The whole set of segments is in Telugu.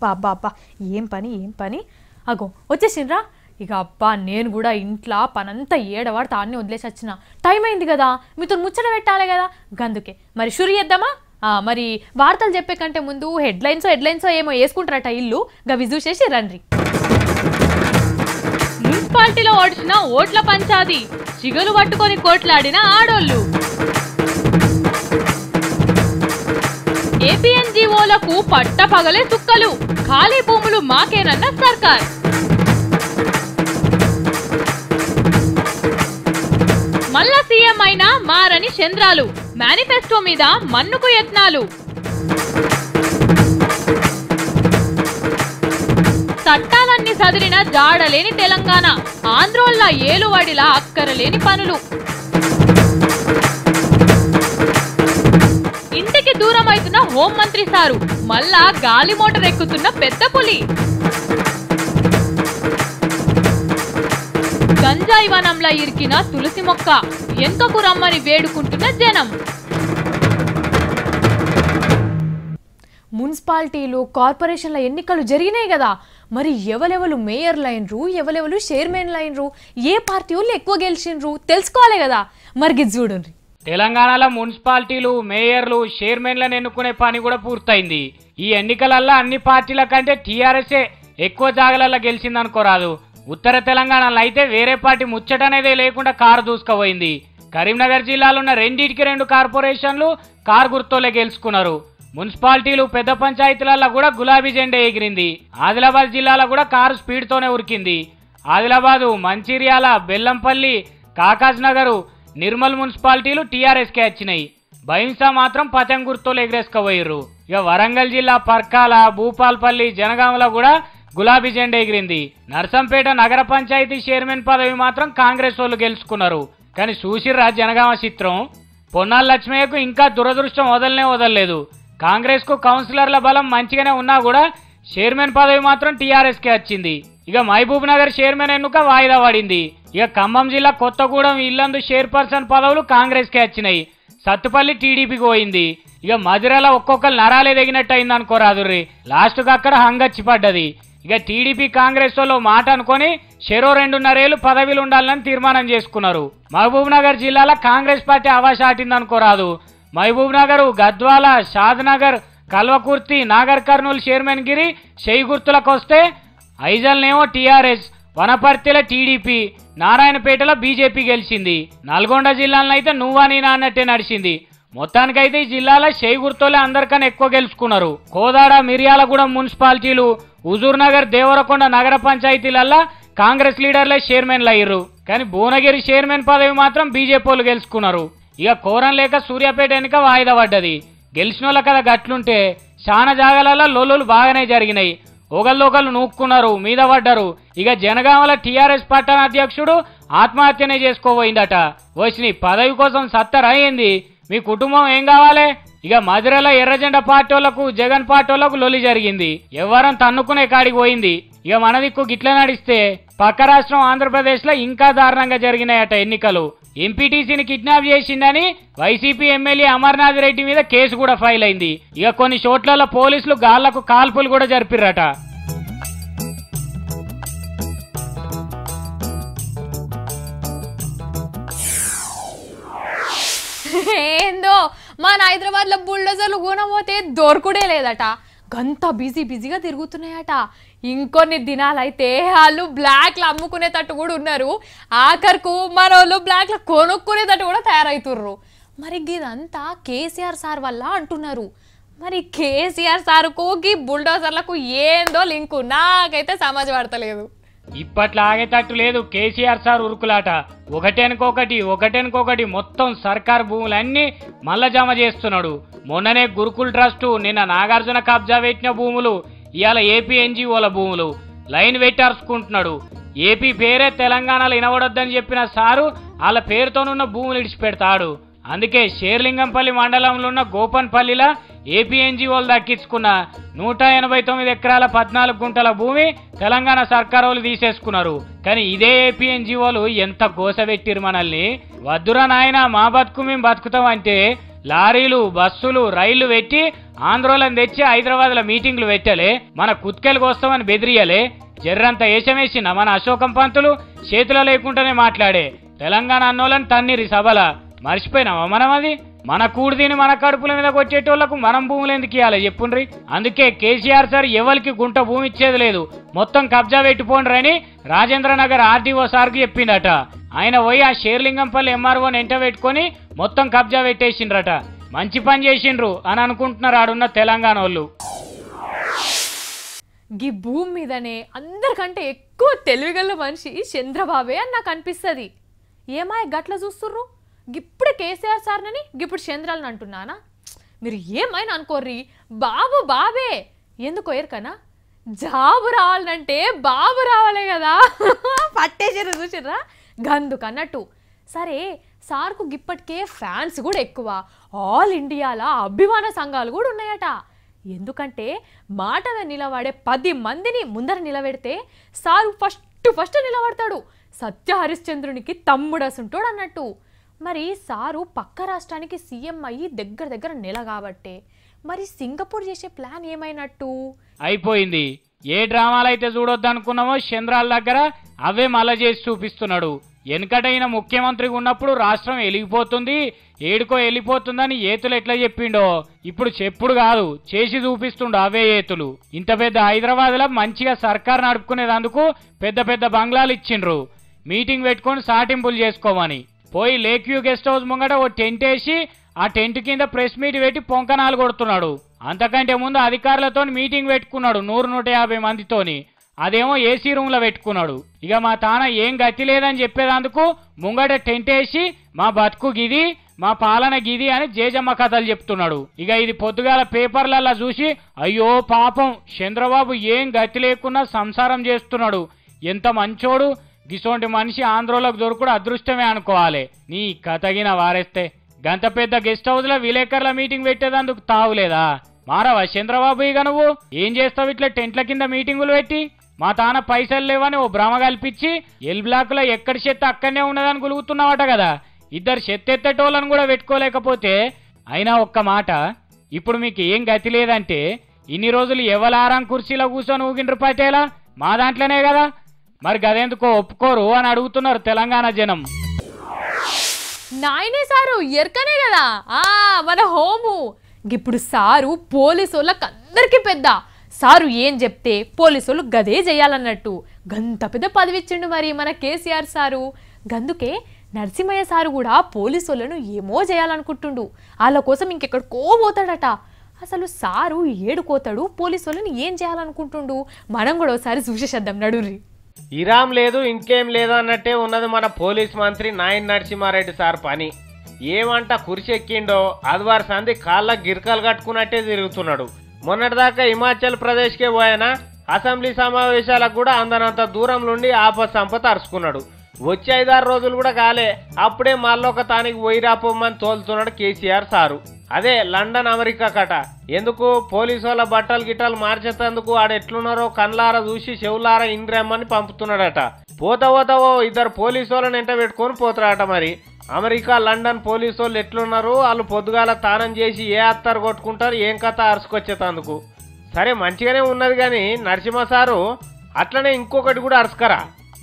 బాబా ఏం పని అగో వచ్చేసిండ్రా. ఇక అబ్బా నేను కూడా ఇంట్లో పనంతా ఏడవాడు తాన్ని వదిలేసి వచ్చిన. టైం అయింది కదా, మీతో ముచ్చట పెట్టాలి కదా, గందుకే మరి షురు చేద్దామా. మరి వార్తలు చెప్పే కంటే ముందు హెడ్లైన్స్ ఏమో వేసుకుంటారట ఇల్లు, గవి చూసేసి రండి. మున్సిపాలిటీలో ఓడిచిన ఓట్ల పంచాది, చిగలు పట్టుకొని కోట్లాడిన ఆడోళ్ళు. ఏపీఎన్జీఓలకు పట్ట పగలే సుక్కలు, ఖాళీ భూములు మాకేనన్న సర్కార్. మల్ల సీఎం అయినా మారని చంద్రాలు, మేనిఫెస్టో మీద మన్నుకు యత్నాలు. చట్టాలన్నీ సదిరిన జాడలేని తెలంగాణ, ఆంధ్రోళ్ళ ఏలువాడిలా అక్కరలేని పనులు. ఇంటికి దూరం అవుతున్న హోంమంత్రి సారు, మళ్ళా గాలి మోటార్ ఎక్కుతున్న పెద్ద పులి. గంజాయి వనంలా ఇరికిన తులసి మొక్క, ఎంతకు రమ్మని వేడుకుంటున్న జనం. మున్సిపాలిటీలు కార్పొరేషన్ల ఎన్నికలు జరిగినాయి కదా, మరి ఎవరెవరు మేయర్లు అయినరు, ఎవరెవరు చైర్మన్లు అయినరు, ఏ పార్టీ వాళ్ళు ఎక్కువ గెలిచిండ్రు తెలుసుకోవాలి కదా. మరి చూడండి, తెలంగాణలో మున్సిపాలిటీలు మేయర్లు చైర్మన్లను ఎన్నుకునే పని కూడా పూర్తయింది. ఈ ఎన్నికలల్లో అన్ని పార్టీల కంటే టీఆర్ఎస్ఏ ఎక్కువ జాగలల్లో గెలిచిందనుకోరాదు. ఉత్తర తెలంగాణలో అయితే వేరే పార్టీ ముచ్చటనేదే లేకుండా కారు దూసుకుపోయింది. కరీంనగర్ జిల్లాలో ఉన్న రెండింటికి 2 కార్పొరేషన్లు కారు గుర్తులే గెలుచుకున్నారు. మున్సిపాలిటీలు పెద్ద పంచాయతీలలో కూడా గులాబీ జెండా ఎగిరింది. ఆదిలాబాద్ జిల్లాలో కూడా కారు స్పీడ్తోనే ఉరికింది. ఆదిలాబాదు, మంచిర్యాల, బెల్లంపల్లి, కాకాజ్ నగర్, నిర్మల్ మున్సిపాలిటీలు టీఆర్ఎస్కే వచ్చినాయి. బైంసా మాత్రం పతంగ్ గుర్తులు ఎగిరేసుకుపోయారు. ఇక వరంగల్ జిల్లా పర్కాల, భూపాల్పల్లి, జనగాంలో కూడా గులాబీ జెండా ఎగిరింది. నర్సంపేట నగర పంచాయతీ చైర్మన్ పదవి మాత్రం కాంగ్రెస్ వాళ్ళు గెలుచుకున్నారు. కానీ చూసిర్రా జనగామ చిత్రం, పొన్నాల లక్ష్మయ్యకు ఇంకా దురదృష్టం వదలలేదు. కాంగ్రెస్ కు కౌన్సిలర్ల బలం మంచిగానే ఉన్నా కూడా చైర్మన్ పదవి మాత్రం టీఆర్ఎస్ కే వచ్చింది. ఇక మహబూబ్ నగర్ చైర్మన్ ఎన్నుక వాయిదా పడింది. ఇక ఖమ్మం జిల్లా కొత్తగూడెం, ఇల్లందు చైర్పర్సన్ పదవులు కాంగ్రెస్ కే వచ్చినాయి. సత్తుపల్లి టీడీపీకి పోయింది. ఇక మధురలో ఒక్కొక్కరు నరాలే తెగినట్టు అయింది అనుకోరాదుర్రి, లాస్ట్ కు అక్కడ హంగచ్చి పడ్డది. ఇక టీడీపీ కాంగ్రెస్ వాళ్ళు మాట అనుకొని చెరో 2.5 ఏళ్లు పదవిలు ఉండాలని తీర్మానం చేసుకున్నారు. మహబూబ్ నగర్ జిల్లాలో కాంగ్రెస్ పార్టీ ఆవాసాటింది అనుకోరాదు. మహబూబ్ నగర్, గద్వాల, షాద్ నగర్, కల్వకుర్తి, నాగర్ కర్నూలు చైర్మన్ గిరి చేయి గుర్తులకు వస్తే, ఐజల్నేమో టీఆర్ఎస్, వనపర్తిల టీడీపీ, నారాయణపేటలో బీజేపీ గెలిచింది. నల్గొండ జిల్లాలో అయితే నువ్వా నేనా అన్నట్టే నడిచింది. మొత్తానికైతే ఈ జిల్లాలో చేయి గుర్తులే అందరికన్నా ఎక్కువ గెలుచుకున్నారు. కోదాడ, మిర్యాలగూడెం మున్సిపాలిటీలు, హుజూర్ నగర్, దేవరకొండ నగర పంచాయతీలల్లా కాంగ్రెస్ లీడర్లే చైర్మన్లు అయ్యారు. కానీ భువనగిరి చైర్మన్ పదవి మాత్రం బీజేపీ వాళ్ళు గెలుచుకున్నారు. ఇక కోరం లేక సూర్యాపేట ఎన్నిక వాయిదా పడ్డది. గెలిచిన వాళ్ళ కదా గట్లుంటే చాలా జాగాలలో లొల్లులు బాగానే జరిగినాయి. ఒకళ్ళు నూక్కున్నారు, మీద పడ్డారు. ఇక జనగామల టీఆర్ఎస్ పట్టణ అధ్యక్షుడు ఆత్మహత్యనే చేసుకోబోయిందట. వచ్చిన పదవి కోసం సత్తరయ్యింది, మీ కుటుంబం ఏం కావాలి? ఇక మధురలో ఎర్రజెండా పార్టీ వాళ్లకు, జగన్ పార్టీ వాళ్లకు లొల్లి జరిగింది. ఎవరం తన్నుకునే కాడికి పోయింది. ఇక మన దిక్కు గిట్ల నడిస్తే పక్క రాష్ట్రం ఆంధ్రప్రదేశ్ లో ఇంకా దారుణంగా జరిగినాయట ఎన్నికలు. ఎంపీటీసీని కిడ్నాప్ చేసిందని వైసీపీ ఎమ్మెల్యే అమర్నాథ్ రెడ్డి మీద కేసు కూడా ఫైల్ అయింది. ఇక కొన్ని చోట్ల పోలీసులు గాళ్లకు కాల్పులు కూడా జరిపిర్రట. ఏందో మన హైదరాబాద్ లో బుల్డోజర్లు కొనబోతే దొరకుడే లేదట. గంత బిజీగా తిరుగుతున్నాయట. ఇంకొన్ని దినాలైతే వాళ్ళు బ్లాక్లు అమ్ముకునేటట్టు కూడా ఉన్నారు. ఆఖరుకు మనోళ్ళు బ్లాక్లు కొనుక్కునేటట్టు కూడా తయారవుతుర్రు. మరి ఇదంతా కేసీఆర్ సార్ వల్ల అంటున్నారు. మరి కేసీఆర్ సార్కు ఈ బుల్డోజర్లకు ఏందో లింకు నాకైతే సమాజపడతలేదు. ఇప్పట్లో ఆగేటట్టు లేదు కేసీఆర్ సార్ ఉరుకులాట. ఒకటెనుకొకటి మొత్తం సర్కారు భూములన్నీ మళ్ళా జమ చేస్తున్నాడు. మొన్ననే గురుకుల్ ట్రస్టు, నిన్న నాగార్జున కబ్జా పెట్టిన భూములు, ఇవాళ ఏపీ ఎన్జీఓల భూములు లైన్ పెట్టి అరుచుకుంటున్నాడు. ఏపీ పేరే తెలంగాణలో వినబడొద్దని చెప్పిన సారు వాళ్ళ పేరుతోనున్న భూములు ఇడిచిపెడతాడు. అందుకే షేర్లింగంపల్లి మండలంలో ఉన్న గోపన్పల్లిలా ఏపీ ఎన్జీఓలు దక్కించుకున్న 189 ఎకరాల 14 గుంటల భూమి తెలంగాణ సర్కారు వాళ్ళు తీసేసుకున్నారు. కానీ ఇదే ఏపీ ఎన్జీఓలు ఎంత గోస పెట్టిరు మనల్ని. వద్దురా నాయన మా బతుకు మేము బతుకుతాం అంటే లారీలు బస్సులు రైళ్లు పెట్టి ఆంధ్రోలను తెచ్చి హైదరాబాద్లో మీటింగ్లు పెట్టలే, మన కుత్కెలకు వస్తామని బెదిరియలే. జర్రంత ఏషమేసిన మన అశోకం పంతులు చేతిలో లేకుండానే మాట్లాడే తెలంగాణ అన్నోళ్ళని తన్నిరి సభల. మర్చిపోయినావా మనం అది? మన కూడిదిని మన కడుపుల మీద కొట్టేటోళ్లకు మనం భూములు ఎందుకు ఇవ్వాలి చెప్పుండ్రి. అందుకే కేసీఆర్ సార్ ఎవరికి గుంట భూమి ఇచ్చేది లేదు, మొత్తం కబ్జా పెట్టుకోండ్రని రాజేంద్రనగర్ ఆర్డీఓ సార్కి చెప్పిండట. ఆయన పోయి ఆ షేర్లింగంపల్లి ఎంఆర్ఓని ఎంట పెట్టుకొని మొత్తం కబ్జా పెట్టేసిండ్రట. మంచి పని చేసిండ్రు అని అనుకుంటున్నారు ఆడున్న తెలంగాణ వాళ్ళు. గీ భూమి మీదనే అందరికంటే ఎక్కువ తెలివిగల మనిషి చంద్రబాబే అని నాకు అనిపిస్తుంది. ఏమాయ గట్ల చూస్తుర్రు? ఇప్పుడు కేసీఆర్ సార్నని ఇప్పుడు చంద్రాలని అంటున్నానా? మీరు ఏమైనా అనుకోర్రి, బాబు బాబే. ఎందుకో ఎరకనా? జాబు రావాలంటే బాబు రావాలే కదా. పట్టేసారు చూసిర్రా గందుకన్నట్టు. సరే సార్కు ఇప్పటికే ఫ్యాన్స్ కూడా ఎక్కువ, ఆల్ ఇండియాలో అభిమాన సంఘాలు కూడా ఉన్నాయట. ఎందుకంటే మాట మీద నిలబడే 10 మందిని ముందర నిలబెడితే సారు ఫస్ట్ నిలబడతాడు. సత్య హరిశ్చంద్రునికి తమ్ముడసుంటాడు అన్నట్టు. మరి సారు పక్క రాష్ట్రానికి సీఎం అయ్యి దగ్గర నెల కాబట్టే మరి సింగపూర్ చేసే ప్లాన్ ఏమైనట్టు? అయిపోయింది. ఏ డ్రామాలు అయితే చూడొద్దు అనుకున్నామో చంద్రాల దగ్గర అవే మళ్ళా చేసి చూపిస్తున్నాడు. వెనకటైన ముఖ్యమంత్రిగా ఉన్నప్పుడు రాష్ట్రం వెలిగిపోతుంది, ఏడుకో వెళ్ళిపోతుందని ఏతులు ఎట్లా చెప్పిండో ఇప్పుడు చెప్పుడు కాదు, చేసి చూపిస్తుండు అవే ఏతులు. ఇంత పెద్ద హైదరాబాద్లో మంచిగా సర్కార్ నడుపుకునేందుకు పెద్ద బంగ్లాలు ఇచ్చిండ్రు. మీటింగ్ పెట్టుకొని సాటింపులు చేసుకోమని పోయి లేక్ వ్యూ గెస్ట్ హౌస్ ముంగట ఓ టెంట్ వేసి ఆ టెంట్ కింద ప్రెస్ మీట్ పెట్టి పొంకనాలు కొడుతున్నాడు. అంతకంటే ముందు అధికారులతో మీటింగ్ పెట్టుకున్నాడు 100-150 మందితోని. అదేమో ఏసీ రూమ్ లో పెట్టుకున్నాడు. ఇక మా తాన ఏం గతి లేదని చెప్పేదందుకు ముంగట టెంట్ వేసి మా బతుకు గిది, మా పాలన గిది అని జేజమ్మ కథలు చెప్తున్నాడు. ఇక ఇది పొద్దుగాల పేపర్లల్లా చూసి అయ్యో పాపం చంద్రబాబు ఏం గతి లేకున్నా సంసారం చేస్తున్నాడు, ఎంత మంచోడు, గిసోంటి మనిషి ఆంధ్రోలకు దొరుకుడు అదృష్టమే అనుకోవాలి. నీ కథగిన వారేస్తే గంత పెద్ద గెస్ట్ హౌస్ లో విలేకరుల మీటింగ్ పెట్టేదందుకు తావులేదా? మారవా చంద్రబాబు? ఇక నువ్వు ఏం చేస్తావు ఇట్లా టెంట్ల కింద మీటింగులు పెట్టి? మా తాన పైసలు లేవని ఓ భ్రమ కల్పించి ఎల్ బ్లాక్ లో ఎక్కడి చెత్త అక్కడనే ఉన్నదని గులుగుతున్నావట కదా. ఇద్దరు చెత్తెత్తటోళ్ళని కూడా పెట్టుకోలేకపోతే. అయినా ఒక్క మాట, ఇప్పుడు మీకు ఏం గతి లేదంటే ఇన్ని రోజులు ఎవలారం కుర్చీలో కూర్చొని ఊగిండ్రు పటేలా మా దాంట్లోనే కదా, మరి గదెందుకో ఒప్పుకోరు అని అడుగుతున్నారు తెలంగాణ జనం. నాయనే సారు ఎరకనే కదా మన హోము. ఇప్పుడు సారు పోలీసు వాళ్ళకి అందరికీ పెద్ద. సారు ఏం చెప్తే పోలీసు వాళ్ళు గదే చేయాలన్నట్టు గంత పెద్ద పదవి ఇచ్చిండు మరి మన కేసీఆర్ సారు. గందుకే నరసింహయ్య సారు కూడా పోలీసు వాళ్ళను ఏమో చేయాలనుకుంటుండు. వాళ్ళ కోసం ఇంకెక్కడికో పోతాడట. అసలు సారు ఏడుకోతాడు, పోలీసు వాళ్ళని ఏం చేయాలనుకుంటుండు మనం కూడా ఒకసారి చూసేసేద్దాం నడురి. ఇరాం లేదు ఇంకేం లేదు అన్నట్టే ఉన్నది మన పోలీస్ మంత్రి నాయన్ నరసింహారెడ్డి సార్ పని. ఏమంట కుర్చీ ఎక్కిండో ఆదివారం సంధి కాళ్ళ గిరికలు కట్టుకున్నట్టే తిరుగుతున్నాడు. మొన్నటిదాకా హిమాచల్ ప్రదేశ్కే పోయినా అసెంబ్లీ సమావేశాలకు కూడా అందనంత దూరం నుండి ఆపసంపత అరుచుకున్నాడు. వచ్చే 5-6 రోజులు కూడా కాలే అప్పుడే మళ్ళొక తానికి పోయిరాపోమ్మని తోలుతున్నాడు కేసీఆర్ సారు. అదే లండన్ అమెరికా కట. ఎందుకు పోలీసు వాళ్ళ బట్టలు గిట్టలు మార్చేందుకు ఆడెట్లున్నారో కళ్ళారా చూసి చెవులారా ఇంద్రమ్మని పంపుతున్నాడట. పోతా ఓ 2 పోలీసు వాళ్ళని ఎంట పెట్టుకొని పోతాడట. మరి అమెరికా లండన్ పోలీసు వాళ్ళు ఎట్లున్నారు, వాళ్ళు పొద్దుగాల తానం చేసి ఏ అత్తారు కొట్టుకుంటారు, ఏం కథ అరుచుకొచ్చేతందుకు. సరే మంచిగానే ఉన్నది కానీ నరసింహ సారు అట్లనే ఇంకొకటి కూడా అరుచుకరా.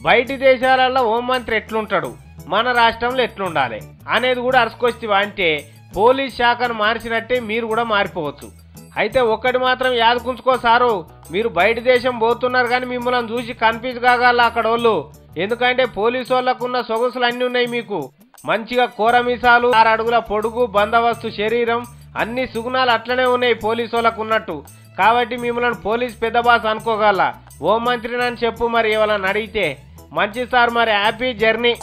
బయటి దేశాలలో హోంమంత్రి ఎట్లుంటాడు, మన రాష్ట్రంలో ఎట్లుండాలి అనేది కూడా అరుచుకొచ్చి అంటే పోలీస్ శాఖను మార్చినట్టే మీరు కూడా మారిపోవచ్చు. అయితే ఒక్కటి మాత్రం యాదకుంచుకో సారు, మీరు బయట దేశం పోతున్నారు కానీ మిమ్మల్ని చూసి కన్ఫ్యూజ్ కాగల అక్కడ వాళ్ళు. ఎందుకంటే పోలీసు వాళ్ళకున్న సొగసులు అన్నీ ఉన్నాయి మీకు. మంచిగా కోరమీసాలు, 6 అడుగుల పొడుగు, బందోబస్తు శరీరం, అన్ని సుగుణాలు అట్లనే ఉన్నాయి పోలీసు వాళ్ళకు ఉన్నట్టు. కాబట్టి మిమ్మల్ని పోలీస్ పెద్ద బాస్ అనుకోగల. ఓ మంత్రిని అని చెప్పు మరి ఎవరన్నా అడిగితే. మంచి సార్, మరి హ్యాపీ జర్నీ.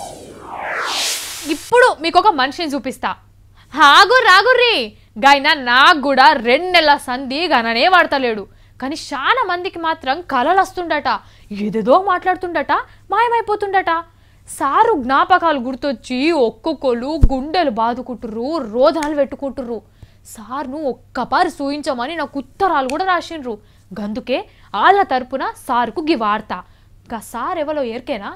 ఇప్పుడు మీకు ఒక మనిషిని చూపిస్తా. రాగుర్రి గైనా నాకు కూడా 2 నెలల సంధి గననే వాడతలేడు. కానీ చాలా మందికి మాత్రం కలలు వస్తుండట, ఏదేదో మాట్లాడుతుండట, మాయమైపోతుండట. సారు జ్ఞాపకాలు గుర్తొచ్చి ఒక్కొక్కరు గుండెలు బాదుకుంటుర్రు, రోదనాలు పెట్టుకుంటుర్రు. సార్ను ఒక్కపారి సూయించమని నాకు ఉత్తరాలు కూడా రాసిండ్రు. గందుకే వాళ్ళ తరపున సార్కు గి వార్త. గా సార్ ఎవరో ఎరికేనా?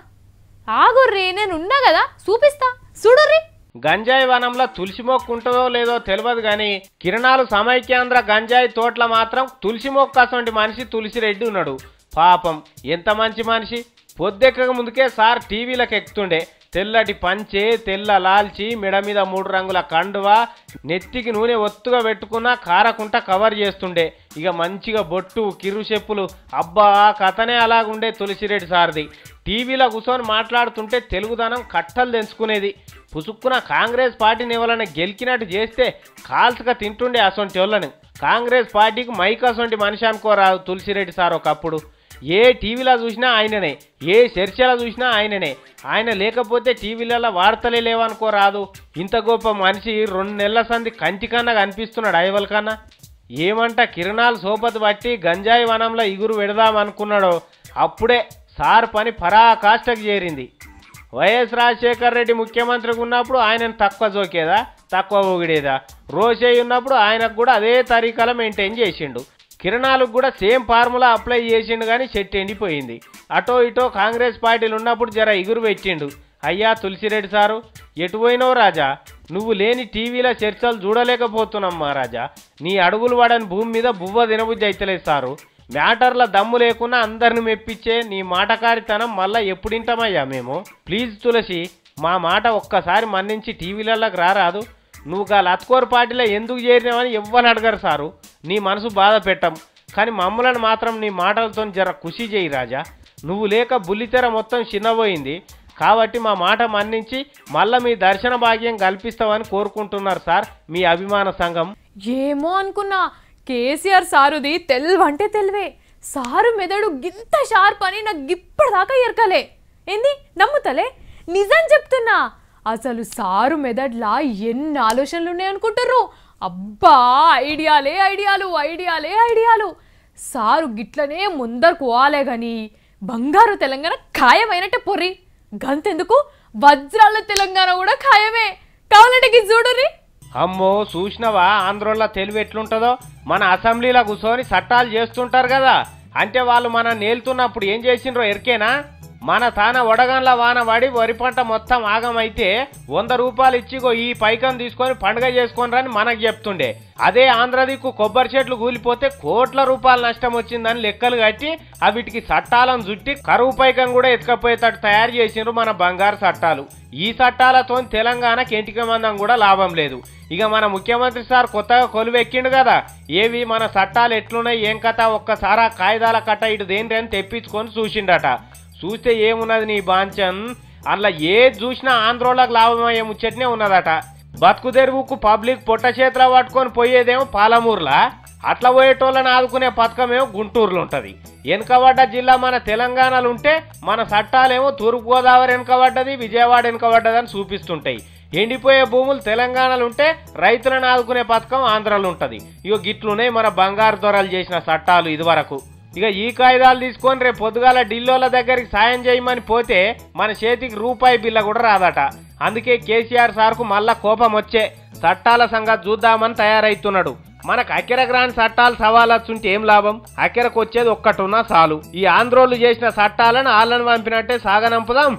ఆగుర్రి, నేనున్నా కదా చూపిస్తా చూడుర్రి. గంజాయి వనంలో తులసి మొక్క ఉంటుందో లేదో తెలియదు గాని కిరణాలు సమైక్యాంధ్ర గంజాయి తోటల మాత్రం తులసి మొక్క అసంటి మనిషి తులసిరెడ్డి ఉన్నాడు. పాపం ఎంత మంచి మనిషి. పొద్దెక్కక ముందుకే సార్ టీవీలకు ఎక్కుతుండే. తెల్లటి పంచే, తెల్ల లాల్చి, మెడ మీద 3 రంగుల కండువా, నెత్తికి నూనె ఒత్తుగా పెట్టుకున్న కారకుంట కవర్ చేస్తుండే. ఇక మంచిగా బొట్టు, కిరు చెప్పులు, అబ్బా కథనే అలాగుండే తులసిరెడ్డి సార్ది. టీవీలో కూర్చొని మాట్లాడుతుంటే తెలుగుదనం కట్టలు తెంచుకునేది. పుసుక్కున కాంగ్రెస్ పార్టీని ఎవరైనా గెలికినట్టు చేస్తే కాల్చక తింటుండే అసొంటి వాళ్ళని. కాంగ్రెస్ పార్టీకి మైక్ అసొంటి మనిషి అనుకోరాదు తులసిరెడ్డి సార్ ఒకప్పుడు. ఏ టీవీలో చూసినా ఆయననే, ఏ చర్చలో చూసినా ఆయననే. ఆయన లేకపోతే టీవీలలో వార్తలే లేవనుకోరాదు. ఇంత గొప్ప మనిషి 2 నెలల సంది కంటికన్నా కనిపిస్తున్నాడు ఐవల్ కన్నా. ఏమంట కిరణాలు సోపతి బట్టి గంజాయి వనంలో ఇగురు పెడదామనుకున్నాడో అప్పుడే సార్ పని పరాకాష్ఠకు చేరింది. వైఎస్ రాజశేఖర్ రెడ్డి ముఖ్యమంత్రిగా ఉన్నప్పుడు ఆయనను తక్కువ జోకేదా, తక్కువ ఊగిడేదా? రోషయ్య ఉన్నప్పుడు ఆయనకు కూడా అదే తరీకాలో మెయింటైన్ చేసిండు. కిరణాలకు కూడా సేమ్ ఫార్ములా అప్లై చేసిండు కానీ చెట్టు ఎండిపోయింది. అటో ఇటో కాంగ్రెస్ పార్టీలు ఉన్నప్పుడు జర ఇగురు పెట్టిండు. అయ్యా తులసిరెడ్డి సారు, ఎటు పోయినావు రాజా? నువ్వు లేని టీవీలో చర్చలు చూడలేకపోతున్నామ్మా రాజా. నీ అడుగులు వాడని భూమి మీద బువ్వ తినబుద్ధి అయితలేదు సారు. మ్యాటర్ల దమ్ము లేకున్నా అందరిని మెప్పించే నీ మాటకారితనం మళ్ళా ఎప్పుడింటామయ్యా మేము? ప్లీజ్ తులసి, మా మాట ఒక్కసారి మన్నించి టీవీలలోకి రారాదు. నువ్వు గా లత్కోర్ పార్టీలో ఎందుకు చేరినావని ఎవ్వరు అడగరు సారు. నీ మనసు బాధ పెట్టం, కానీ మమ్మలను మాత్రం నీ మాటలతో జర ఖుషి చేయి రాజా. నువ్వు లేక బుల్లితెర మొత్తం చిన్నబోయింది కాబట్టి మా మాట మన్నించి మళ్ళీ మీ దర్శన భాగ్యం కల్పిస్తామని కోరుకుంటున్నారు సార్ మీ అభిమాన సంఘం. ఏమో అనుకున్నా కేసీఆర్ సారుది తెల్వంటే తెల్వే. సారు మెదడు గింత షార్ప్ అని నాకు ఇప్పటిదాకా ఎరకలే. ఏంది నమ్ముతలే? నిజం చెప్తున్నా. అసలు సారు మెదడ్లా ఎన్ని ఆలోచనలు ఉన్నాయనుకుంటారు. అబ్బా ఐడియాలే ఐడియాలు, ఐడియాలే ఐడియాలు. సారు గిట్లనే ముందరకు పోవాలే గాని బంగారు తెలంగాణ ఖాయమైనట్టే పొర్రి. గంతెందుకు వజ్రాల తెలంగాణ కూడా ఖాయమే. కావాలంటే చూడుర్రి. అమ్మో చూసినవా ఆంధ్రోళ్ళ తెలివి ఎట్లుంటుందో. మన అసెంబ్లీలో కూర్చొని చట్టాలు చేస్తుంటారు కదా, అంటే వాళ్ళు మనం నేలుతున్నప్పుడు ఏం చేసిండ్రో ఎరికేనా? మన తాన వడగండ్ల వాన పడి వరి పంట మొత్తం ఆగమైతే 100 రూపాయలు ఇచ్చిగో ఈ పైకం తీసుకొని పండుగ చేసుకొని రని మనకు చెప్తుండే. అదే ఆంధ్ర దిక్కు కొబ్బరి చెట్లు కూలిపోతే కోట్ల రూపాయలు నష్టం వచ్చిందని లెక్కలు కట్టి అవిటికి చట్టాలను చుట్టి కరువు పైకం కూడా ఎత్తుకపోయేటట్టు తయారు చేసిండ్రు మన బంగారు చట్టాలు. ఈ చట్టాలతో తెలంగాణకి ఎంటిక మందం కూడా లాభం లేదు. ఇక మన ముఖ్యమంత్రి సార్ కొత్తగా కొలువెక్కిండు కదా, ఏవి మన చట్టాలు ఎట్లున్నాయి ఏం కథ ఒక్కసారి ఆ కాయిదాల కట్ట ఇటు దేని అని తెప్పించుకొని చూసిండట. చూస్తే ఏమున్నది నీ బాంచన్, అందులో ఏది చూసినా ఆంధ్రోళ్ళకి లాభమయ్యే ముచ్చట్నే ఉన్నదట. బతుకు తెరువుకు పబ్లిక్ పొట్ట చేతిలో పట్టుకొని పోయేదేమో పాలమూరులా, అట్లా పోయేటోళ్ళని ఆదుకునే పథకమేమో గుంటూరులో ఉంటుంది. వెనుకబడ్డ జిల్లా మన తెలంగాణలో ఉంటే మన చట్టాలేమో తూర్పుగోదావరి వెనుకబడ్డది, విజయవాడ వెనుకబడ్డదని చూపిస్తుంటాయి. ఎండిపోయే భూములు తెలంగాణలో ఉంటే రైతులను ఆదుకునే పథకం ఆంధ్రాలో ఉంటుంది. ఇగో గిట్లున్నాయి మన బంగారు దొరలు చేసిన చట్టాలు ఇదివరకు. ఇక ఈ కాయిదాలు తీసుకొని రేపు పొద్దుగాల ఢిల్లీల దగ్గరికి సాయం చేయమని పోతే మన చేతికి రూపాయి బిల్ల కూడా రాదట. అందుకే కేసీఆర్ సార్కు మళ్ళా కోపం వచ్చే చట్టాల సంగతి చూద్దామని తయారైతున్నాడు. మనకు అక్కెరగ్రాని చట్టాలు సవాలొచ్చుంటే ఏం లాభం? అక్కెరకు వచ్చేది ఒక్కటున్నా చాలు. ఈ ఆంధ్రోళ్ళు చేసిన చట్టాలను వాళ్ళని పంపినట్టే సాగనంపుదాం,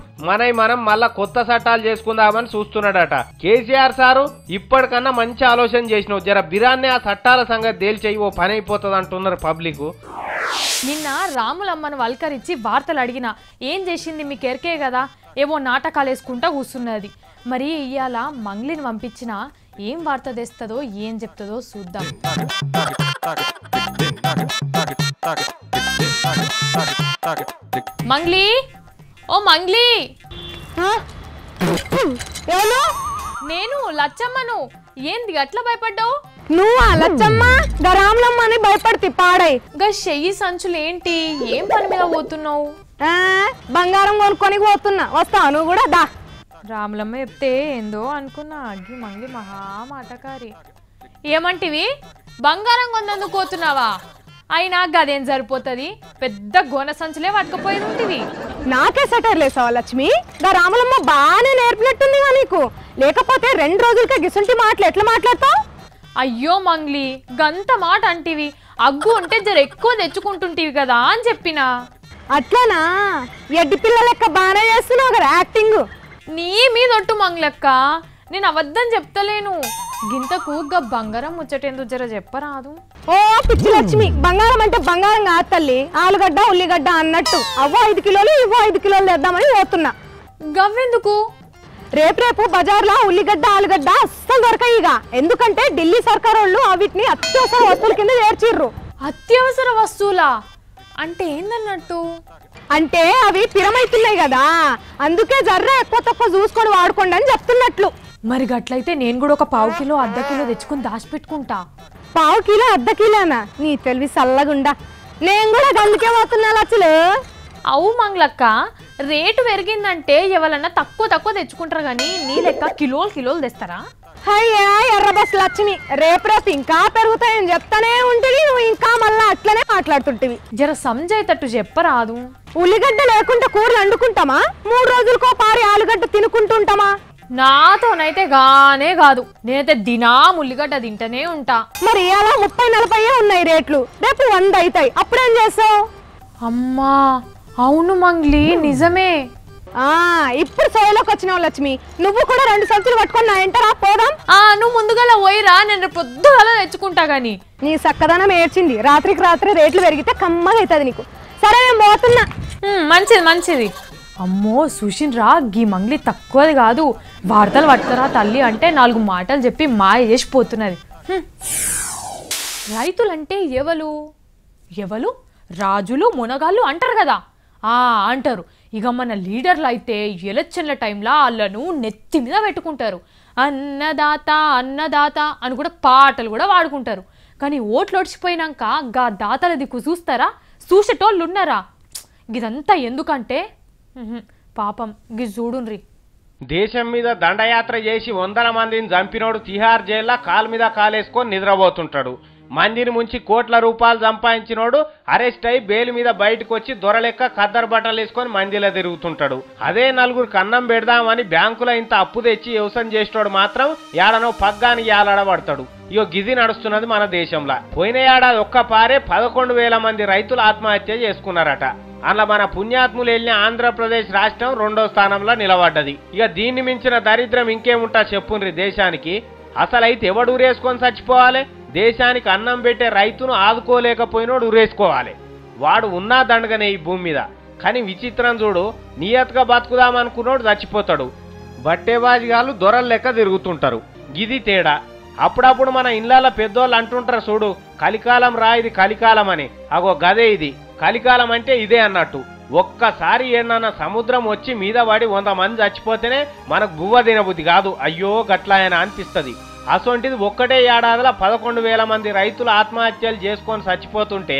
మనం మళ్ళా కొత్త చట్టాలు చేసుకుందామని చూస్తున్నాడట కేసీఆర్ సారు. ఇప్పటికన్నా మంచి ఆలోచన చేసినావు, జర బిరాన్నే ఆ చట్టాల సంగతి తేల్చేయి, ఓ పని అయిపోతుంది అంటున్నారు పబ్లిక్. నిన్న రాములమ్మను వల్కరించి వార్తలు అడిగిన ఏం చేసింది మీకు ఎరికే కదా, ఏవో నాటకాలు వేసుకుంటా కూర్చున్నది. మరి ఇవాళ మంగ్లీని పంపించిన ఏం వార్త తెస్తుందో ఏం చెప్తుందో చూద్దాం. మంగ్లీ, ఓ మంగ్లీ. నేను లచ్చమ్మను. ఏంది అట్లా భయపడ్డావు? నువ్వు లచ్చమ్మ రాములమ్మ అని భయపడితే పాడై గా చెయ్యి సంచులు ఏంటి? ఏం పని మీద పోతున్నావు? బంగారం కొనుక్కొని పోతున్నా, వస్తావు నువ్వు కూడా దా. రాములమ్మ చెప్తే ఏందో అనుకున్నా. అగ్గి మంగ్లీ మహా మాటకారి. ఏమంటివి? బంగారం కొందందుకు పోతున్నావా? అయినా గదేం సరిపోతుంది, పెద్ద గోన సంచులే పట్టుకుపోయేది ఉంటివి. నాకే సెటర్ లేసావా లక్ష్మి? గా రాములమ్మ బాగానే నేర్పినట్టుందిగా నీకు, లేకపోతే 2 రోజులకే గిసుంటి మాటలు ఎట్లా మాట్లాడతావు? అయ్యో మంగ్లీ, గంత మాట అంటివి. అగ్గు ఉంటే జర ఎక్కువ తెచ్చుకుంటుంటివి కదా అని చెప్పినా. అట్లనా? ఎడ్డి పిల్ల లెక్క బాగానే చేస్తున్నావు కదా యాక్టింగ్. నీ మీద ఒట్టు మంగ్లక్క, నేను అబద్ధం చెప్తలేను. గింతకు గా బంగారం ముచ్చటేందో జర చెప్పరాదు. ఓ పిచ్చి లక్ష్మి, బంగారం అంటే బంగారం కాదు తల్లి, ఆలుగడ్డ ఉల్లిగడ్డ అన్నట్టు. అవ్వ 5 కిలోలు ఇవ్వ 5 కిలోలు తెద్దామని పోతున్నా. గవ్వెందుకు? రేపు బజార్లో ఉల్లిగడ్డ ఆలుగడ్డ అస్సలు దొరకాయి ఇక. ఎందుకంటే ఢిల్లీ సర్కార్ వాళ్ళు వీటిని అత్యవసర వస్తువుల కింద చేర్చిర్రు. అత్యవసర వస్తువులా అంటే ఏందన్నట్టు? అంటే అవి పిరమైతున్నాయి కదా, అందుకే జర్ర ఎక్కువ తక్కువ చూసుకొని వాడుకోండి అని చెప్తున్నట్లు. మరి గట్లయితే నేను కూడా ఒక 1/2 కిలో 1/2 కిలో తెచ్చుకుని దాచిపెట్టుకుంటా. 1/2 కిలో 1/2 కిలోనా? నీ తెలివి సల్లగుండా. నేను కూడా అందుకే పోతున్నా లచ్చలు. అవు మంగళక్క, రేటు పెరిగిందంటే ఎవరన్నా తక్కువ తెచ్చుకుంటారు కానీ నీ లెక్క కిలోలు తెస్తారా? అయ్యా ఎర్ర బస్ లక్ష్మి, రేపు ఇంకా పెరుగుతాయని చెప్తానే ఉంటుంది, నువ్వు ఇంకా మళ్ళా అట్లనే మాట్లాడుతుంటివి. జర సంజయ్తట్టు చెప్పరాదు. ఉల్లిగడ్డ లేకుండా కూరలు వండుకుంటామా? 3 రోజులకో పారి ఆలుగడ్డ తినుకుంటుంటామా? నాతోనైతే గానే కాదు, నేనైతే దినాం ఉల్లిగడ్డ తింటనే ఉంటా. మరి అలా 30-40 ఉన్నాయి రేట్లు, రేపు 100 అవుతాయి, అప్పుడేం చేస్తావు? అమ్మా అవును మంగ్లీ, నిజమే. ఇప్పుడు సోయలోకి వచ్చినావు లక్ష్మి, నువ్వు కూడా 2 సంచులు పట్టుకొని నా ఎంటరా పోదాం. నువ్వు ముందుగా పోయిరా, నేను పొద్దుగాల తెచ్చుకుంటా గాని. నీ సక్కదనం ఏడ్చింది, రాత్రికి రాత్రి రేట్లు పెరిగితే కమ్మగా అవుతుంది నీకు. సరే నేను పోతున్నా. మంచిది. అమ్మో చూసిండ్రా, గీ మంగ్లీ తక్కువది కాదు, వార్తలు పట్టుకరా తల్లి అంటే 4 మాటలు చెప్పి మాయ చేసిపోతున్నది. రైతులంటే ఎవలు రాజులు మునగాళ్ళు అంటారు కదా, అంటారు. ఇక మన లీడర్లు అయితే ఎలక్షన్ల టైంలో వాళ్ళను నెత్తి మీద పెట్టుకుంటారు. అన్నదాత అని కూడా పాటలు కూడా వాడుకుంటారు. కానీ ఓట్లు ఒడిచిపోయినాక గా దాతల దిక్కు చూస్తారా? చూసేటోళ్ళు ఉన్నారా? ఇదంతా ఎందుకంటే పాపం గి చూడుండ్రి. దేశం మీద దండయాత్ర చేసి 100 మందిని చంపినోడు తిహార్ జైల్లో కాలు మీద కాలేసుకొని నిద్రపోతుంటాడు. మందిని ముంచి కోట్ల రూపాయలు సంపాదించినోడు అరెస్ట్ అయి బెయిల్ మీద బయటకు వచ్చి దొరలెక్క ఖద్దరు బట్టలు వేసుకొని మందిలో తిరుగుతుంటాడు. అదే 4 అన్నం పెడదామని బ్యాంకులో ఇంత అప్పు తెచ్చి వ్యవసాయం చేసేటోడు మాత్రం ఏడనో పగ్గానికి ఏలాడబడతాడు. ఇగో గిది నడుస్తున్నది మన దేశంలో. పోయిన ఏడాది ఒక్క పారే 11,000 మంది రైతులు ఆత్మహత్య చేసుకున్నారట. అలా మన పుణ్యాత్ములు వెళ్ళిన ఆంధ్రప్రదేశ్ రాష్ట్రం 2వ స్థానంలో నిలబడ్డది. ఇక దీన్ని మించిన దరిద్రం ఇంకేముంటా చెప్పుండ్రి దేశానికి. అసలైతే ఎవడు ఊరేసుకొని చచ్చిపోవాలి? దేశానికి అన్నం పెట్టే రైతును ఆదుకోలేకపోయినోడు ఊరేసుకోవాలి. వాడు ఉన్నా దండగనే ఈ భూమి మీద. కానీ విచిత్రం చూడు, నియత్గా బతుకుదామనుకున్నోడు చచ్చిపోతాడు. బట్టేబాజిగాళ్ళు దొరల లెక్క తిరుగుతుంటారు. గిది తేడా. అప్పుడప్పుడు మన ఇళ్ళల్లో పెద్దోళ్ళు అంటుంటారు చూడు, కలికాలం రా ఇది కలికాలం అని. అగో గదే ఇది కలికాలం అంటే ఇదే అన్నట్టు. ఒక్కసారి ఏమన్నా సముద్రం వచ్చి మీద పడి 100 మంది చచ్చిపోతేనే మనకు బువ్వ తినబుద్ధి కాదు, అయ్యో గట్లాయన అనిపిస్తుంది. అసొంటిది ఒక్కటే ఏడాదిలో 11,000 మంది రైతులు ఆత్మహత్యలు చేసుకొని చచ్చిపోతుంటే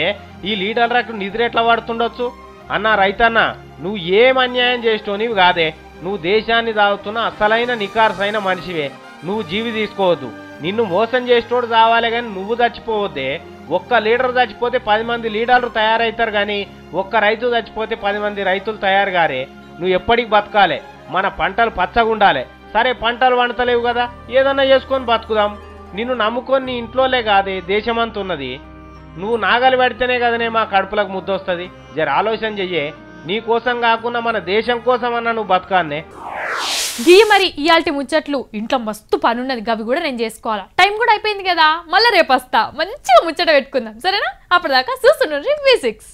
ఈ లీడర్లకు నిద్ర ఎట్లా పడుతుండొచ్చు? అన్నా రైతన్నా, నువ్వు ఏం అన్యాయం చేసినావు నీవు కాదే. నువ్వు దేశాన్ని దాగుతున్న అసలైన నికార్సైన మనిషివే. నువ్వు జీవి తీసుకోవద్దు. నిన్ను మోసం చేసేటోడు చావాలే కానీ నువ్వు చచ్చిపోవద్దే. ఒక్క లీడర్ చచ్చిపోతే 10 మంది లీడర్లు తయారవుతారు కానీ ఒక్క రైతు చచ్చిపోతే 10 మంది రైతులు తయారు గారే. నువ్వు ఎప్పటికి బతకాలే. మన పంటలు పచ్చగుండాలి. సరే పంటలు వండతలేవు కదా, ఏదన్నా చేసుకొని బతుకుదాం. నిన్ను నమ్ముకొని నీ ఇంట్లోలే కాదే దేశమంతున్నది. నువ్వు నాగలి పెడితేనే కదనే మా కడుపులకు ముద్దొస్తుంది. జర ఆలోచన చెయ్యే. నీ కోసం కాకుండా మన దేశం కోసం అన్నా నువ్వు బతకాన్నే. గీ మరి ఇయాల్టి ముచ్చట్లు, ఇంట్లో మస్తు పనున్నది, గవి కూడా నేను చేసుకోవాలా. టైం కూడా అయిపోయింది కదా, మళ్ళీ రేపు వస్తా, మంచిగా ముచ్చట పెట్టుకుందాం సరేనా? అప్పటిదాకా చూస్తుండ్రి V6.